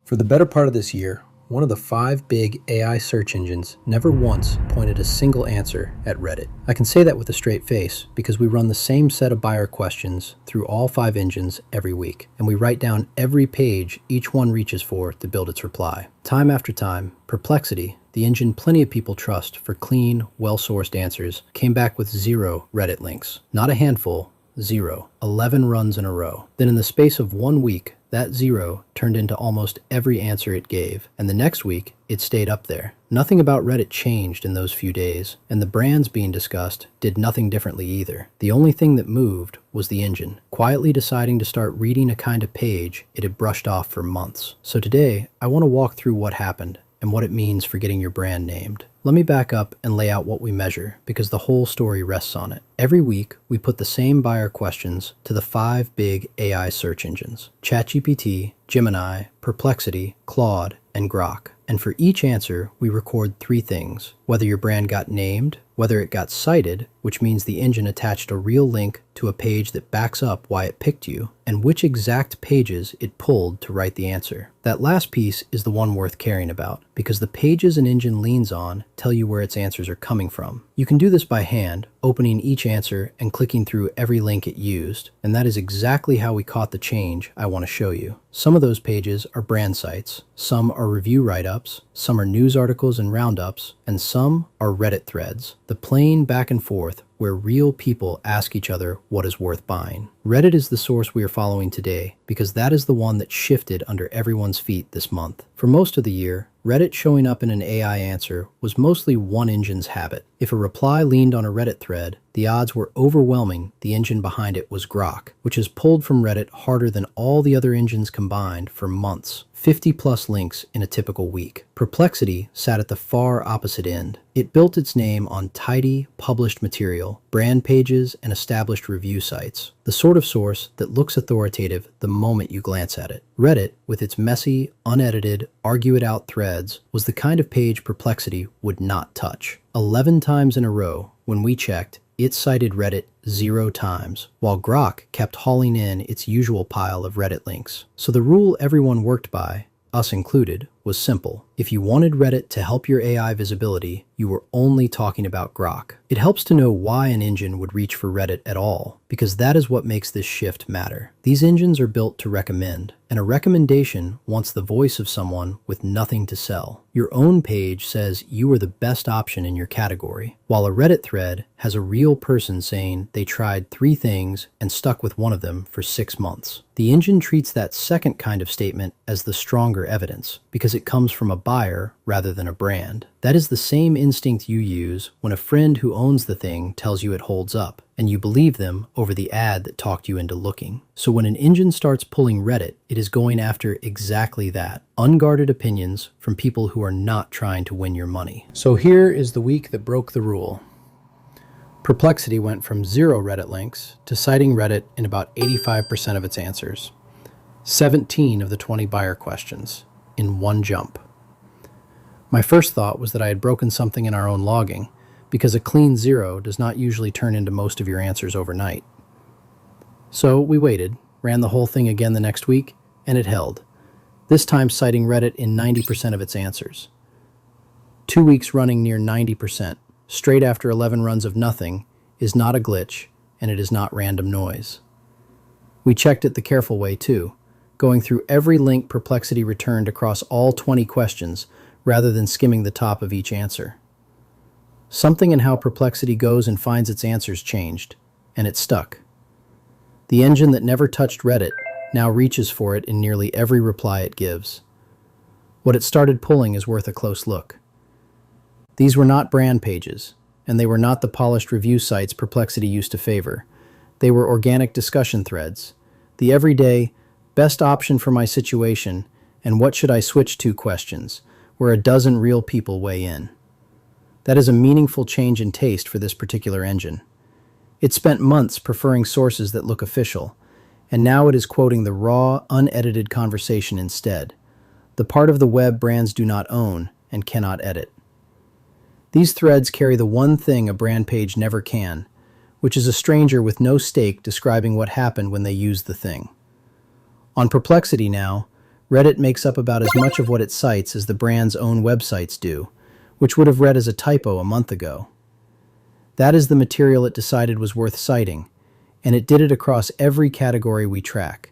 For the better part of this year, one of the 5 big AI search engines never once pointed a single answer at Reddit. I can say that with a straight face because we run the same set of buyer questions through all 5 engines every week, and we write down every page each one reaches for to build its reply. Time after time, Perplexity, the engine plenty of people trust for clean, well-sourced answers, came back with 0 Reddit links. Not a handful, 0. 11 runs in a row. Then in the space of 1 week, that 0 turned into almost every answer it gave, and the next week, it stayed up there. Nothing about Reddit changed in those few days, and the brands being discussed did nothing differently either. The only thing that moved was the engine, quietly deciding to start reading a kind of page it had brushed off for months. So today, I want to walk through what happened and what it means for getting your brand named. Let me back up and lay out what we measure, because the whole story rests on it. Every week, we put the same buyer questions to the 5 big AI search engines: ChatGPT, Gemini, Perplexity, Claude, and Grok. And for each answer, we record 3 things: whether your brand got named, whether it got cited, which means the engine attached a real link to a page that backs up why it picked you, and which exact pages it pulled to write the answer. That last piece is the one worth caring about, because the pages an engine leans on tell you where its answers are coming from. You can do this by hand, opening each answer and clicking through every link it used, and that is exactly how we caught the change I want to show you. Some of those pages are brand sites, some are review write-ups, some are news articles and roundups, and some are Reddit threads, the plain back and forth where real people ask each other what is worth buying. Reddit is the source we are following today because that is the one that shifted under everyone's feet this month. For most of the year, Reddit showing up in an AI answer was mostly one engine's habit. If a reply leaned on a Reddit thread, the odds were overwhelming the engine behind it was Grok, which has pulled from Reddit harder than all the other engines combined for months. 50+ links in a typical week. Perplexity sat at the far opposite end. It built its name on tidy, published material, brand pages, and established review sites, the sort of source that looks authoritative the moment you glance at it. Reddit, with its messy, unedited, argue-it-out threads, was the kind of page Perplexity would not touch. 11 times in a row, when we checked, it cited Reddit 0 times, while Grok kept hauling in its usual pile of Reddit links. So the rule everyone worked by, us included, was simple. If you wanted Reddit to help your AI visibility, you were only talking about Grok. It helps to know why an engine would reach for Reddit at all, because that is what makes this shift matter. These engines are built to recommend, and a recommendation wants the voice of someone with nothing to sell. Your own page says you are the best option in your category, while a Reddit thread has a real person saying they tried 3 things and stuck with one of them for 6 months. The engine treats that second kind of statement as the stronger evidence, because it comes from a buyer rather than a brand. That is the same instinct you use when a friend who owns the thing tells you it holds up, and you believe them over the ad that talked you into looking. So when an engine starts pulling Reddit, it is going after exactly that: unguarded opinions from people who are not trying to win your money. So here is the week that broke the rule. Perplexity went from 0 Reddit links to citing Reddit in about 85% of its answers. 17 of the 20 buyer questions in one jump. My first thought was that I had broken something in our own logging, because a clean 0 does not usually turn into most of your answers overnight. So we waited, ran the whole thing again the next week, and it held, this time citing Reddit in 90% of its answers. 2 weeks running near 90%, straight after 11 runs of nothing, is not a glitch, and it is not random noise. We checked it the careful way too, going through every link Perplexity returned across all 20 questions, rather than skimming the top of each answer. Something in how Perplexity goes and finds its answers changed, and it stuck. The engine that never touched Reddit now reaches for it in nearly every reply it gives. What it started pulling is worth a close look. These were not brand pages, and they were not the polished review sites Perplexity used to favor. They were organic discussion threads, the everyday, best option for my situation, and what should I switch to questions, where a dozen real people weigh in. That is a meaningful change in taste for this particular engine. It spent months preferring sources that look official, and now it is quoting the raw, unedited conversation instead, the part of the web brands do not own and cannot edit. These threads carry the one thing a brand page never can, which is a stranger with no stake describing what happened when they used the thing. On Perplexity now, Reddit makes up about as much of what it cites as the brand's own websites do, which would have read as a typo a month ago. That is the material it decided was worth citing, and it did it across every category we track,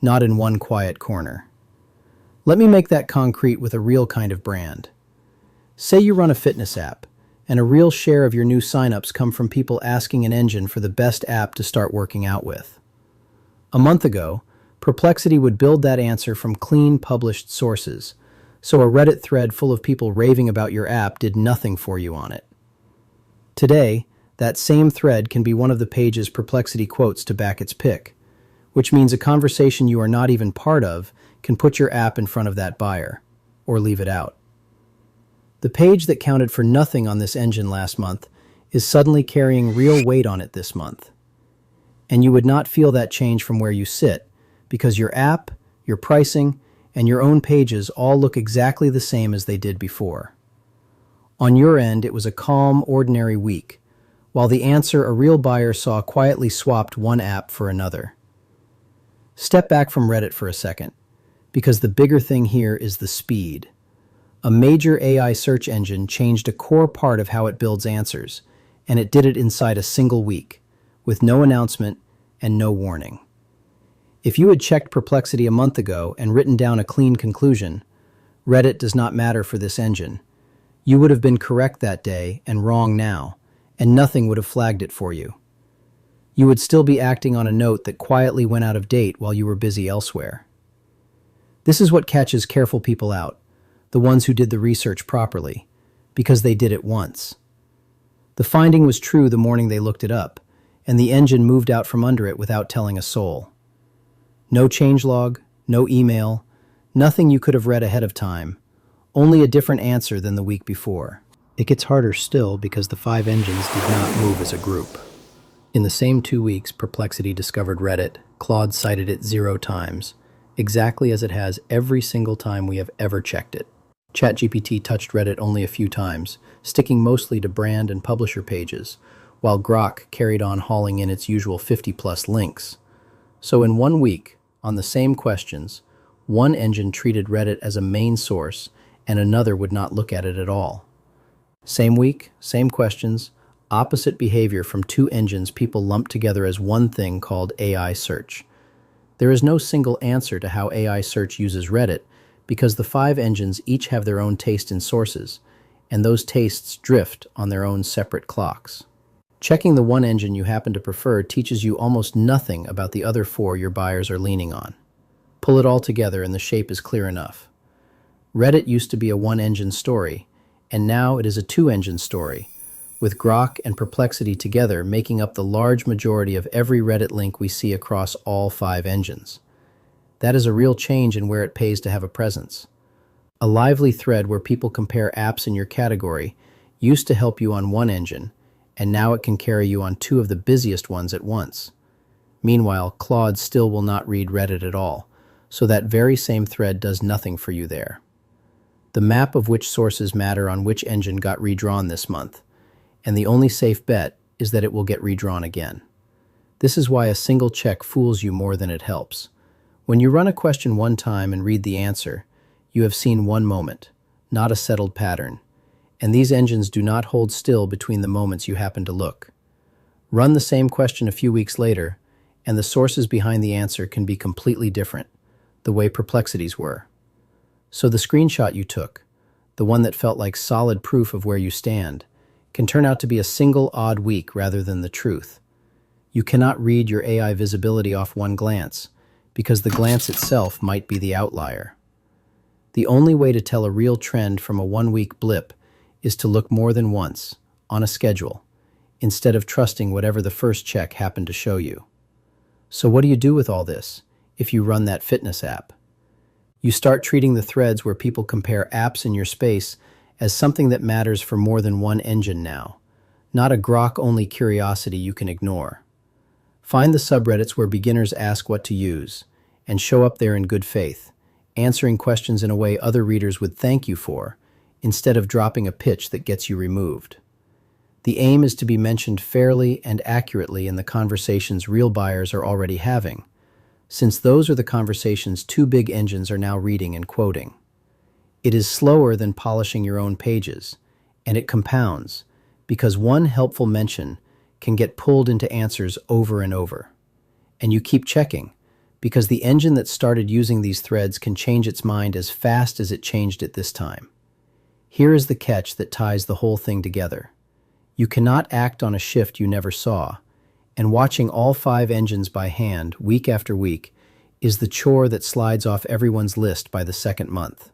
not in one quiet corner. Let me make that concrete with a real kind of brand. Say you run a fitness app, and a real share of your new signups come from people asking an engine for the best app to start working out with. A month ago, Perplexity would build that answer from clean, published sources, so a Reddit thread full of people raving about your app did nothing for you on it. Today, that same thread can be one of the pages Perplexity quotes to back its pick, which means a conversation you are not even part of can put your app in front of that buyer, or leave it out. The page that counted for nothing on this engine last month is suddenly carrying real weight on it this month. And you would not feel that change from where you sit, because your app, your pricing, and your own pages all look exactly the same as they did before. On your end, it was a calm, ordinary week, while the answer a real buyer saw quietly swapped one app for another. Step back from Reddit for a second, because the bigger thing here is the speed. A major AI search engine changed a core part of how it builds answers, and it did it inside a single week, with no announcement and no warning. If you had checked Perplexity a month ago and written down a clean conclusion, Reddit does not matter for this engine, you would have been correct that day and wrong now, and nothing would have flagged it for you. You would still be acting on a note that quietly went out of date while you were busy elsewhere. This is what catches careful people out, the ones who did the research properly, because they did it once. The finding was true the morning they looked it up, and the engine moved out from under it without telling a soul. No changelog, no email, nothing you could have read ahead of time, only a different answer than the week before. It gets harder still because the 5 engines did not move as a group. In the same 2 weeks, Perplexity discovered Reddit. Claude cited it 0 times, exactly as it has every single time we have ever checked it. ChatGPT touched Reddit only a few times, sticking mostly to brand and publisher pages, while Grok carried on hauling in its usual 50-plus links. So in 1 week, on the same questions, one engine treated Reddit as a main source, and another would not look at it at all. Same week, same questions, opposite behavior from 2 engines people lumped together as one thing called AI search. There is no single answer to how AI search uses Reddit, because the 5 engines each have their own taste in sources, and those tastes drift on their own separate clocks. Checking the one engine you happen to prefer teaches you almost nothing about the other 4 your buyers are leaning on. Pull it all together and the shape is clear enough. Reddit used to be a 1-engine story, and now it is a 2-engine story, with Grok and Perplexity together making up the large majority of every Reddit link we see across all 5 engines. That is a real change in where it pays to have a presence. A lively thread where people compare apps in your category used to help you on one engine, and now it can carry you on 2 of the busiest ones at once. Meanwhile, Claude still will not read Reddit at all, so that very same thread does nothing for you there. The map of which sources matter on which engine got redrawn this month, and the only safe bet is that it will get redrawn again. This is why a single check fools you more than it helps. When you run a question one time and read the answer, you have seen one moment, not a settled pattern, and these engines do not hold still between the moments you happen to look. Run the same question a few weeks later, and the sources behind the answer can be completely different, the way Perplexities were. So the screenshot you took, the one that felt like solid proof of where you stand, can turn out to be a single odd week rather than the truth. You cannot read your AI visibility off one glance, because the glance itself might be the outlier. The only way to tell a real trend from a 1-week blip is to look more than once, on a schedule, instead of trusting whatever the first check happened to show you. So what do you do with all this if you run that fitness app? You start treating the threads where people compare apps in your space as something that matters for more than one engine now, not a Grok-only curiosity you can ignore. Find the subreddits where beginners ask what to use, and show up there in good faith, answering questions in a way other readers would thank you for, instead of dropping a pitch that gets you removed. The aim is to be mentioned fairly and accurately in the conversations real buyers are already having, since those are the conversations two big engines are now reading and quoting. It is slower than polishing your own pages, and it compounds, because one helpful mention can get pulled into answers over and over. And you keep checking, because the engine that started using these threads can change its mind as fast as it changed it this time. Here is the catch that ties the whole thing together. You cannot act on a shift you never saw, and watching all 5 engines by hand, week after week, is the chore that slides off everyone's list by the second month.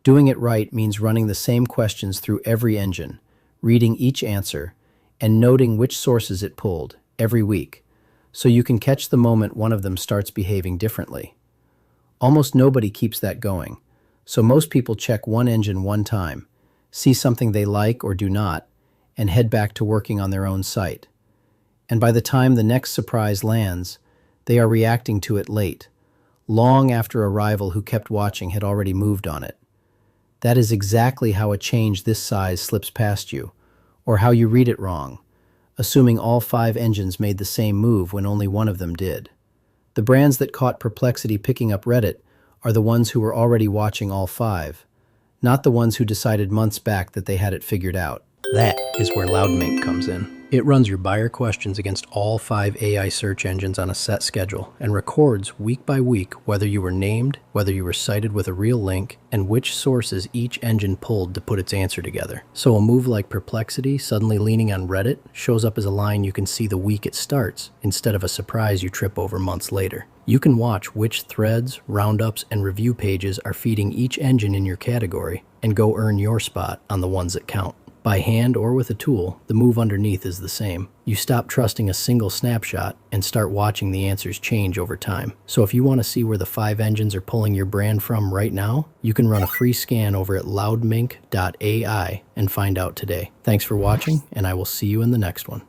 Doing it right means running the same questions through every engine, reading each answer, and noting which sources it pulled every week, so you can catch the moment one of them starts behaving differently. Almost nobody keeps that going, so most people check one engine one time, see something they like or do not, and head back to working on their own site. And by the time the next surprise lands, they are reacting to it late, long after a rival who kept watching had already moved on it. That is exactly how a change this size slips past you, or how you read it wrong, assuming all 5 engines made the same move when only one of them did. The brands that caught Perplexity picking up Reddit are the ones who were already watching all 5, not the ones who decided months back that they had it figured out. That is where Loudmink comes in. It runs your buyer questions against all 5 AI search engines on a set schedule and records week by week whether you were named, whether you were cited with a real link, and which sources each engine pulled to put its answer together. So a move like Perplexity suddenly leaning on Reddit shows up as a line you can see the week it starts, instead of a surprise you trip over months later. You can watch which threads, roundups, and review pages are feeding each engine in your category and go earn your spot on the ones that count. By hand or with a tool, the move underneath is the same. You stop trusting a single snapshot and start watching the answers change over time. So if you want to see where the 5 engines are pulling your brand from right now, you can run a free scan over at loudmink.ai and find out today. Thanks for watching, and I will see you in the next one.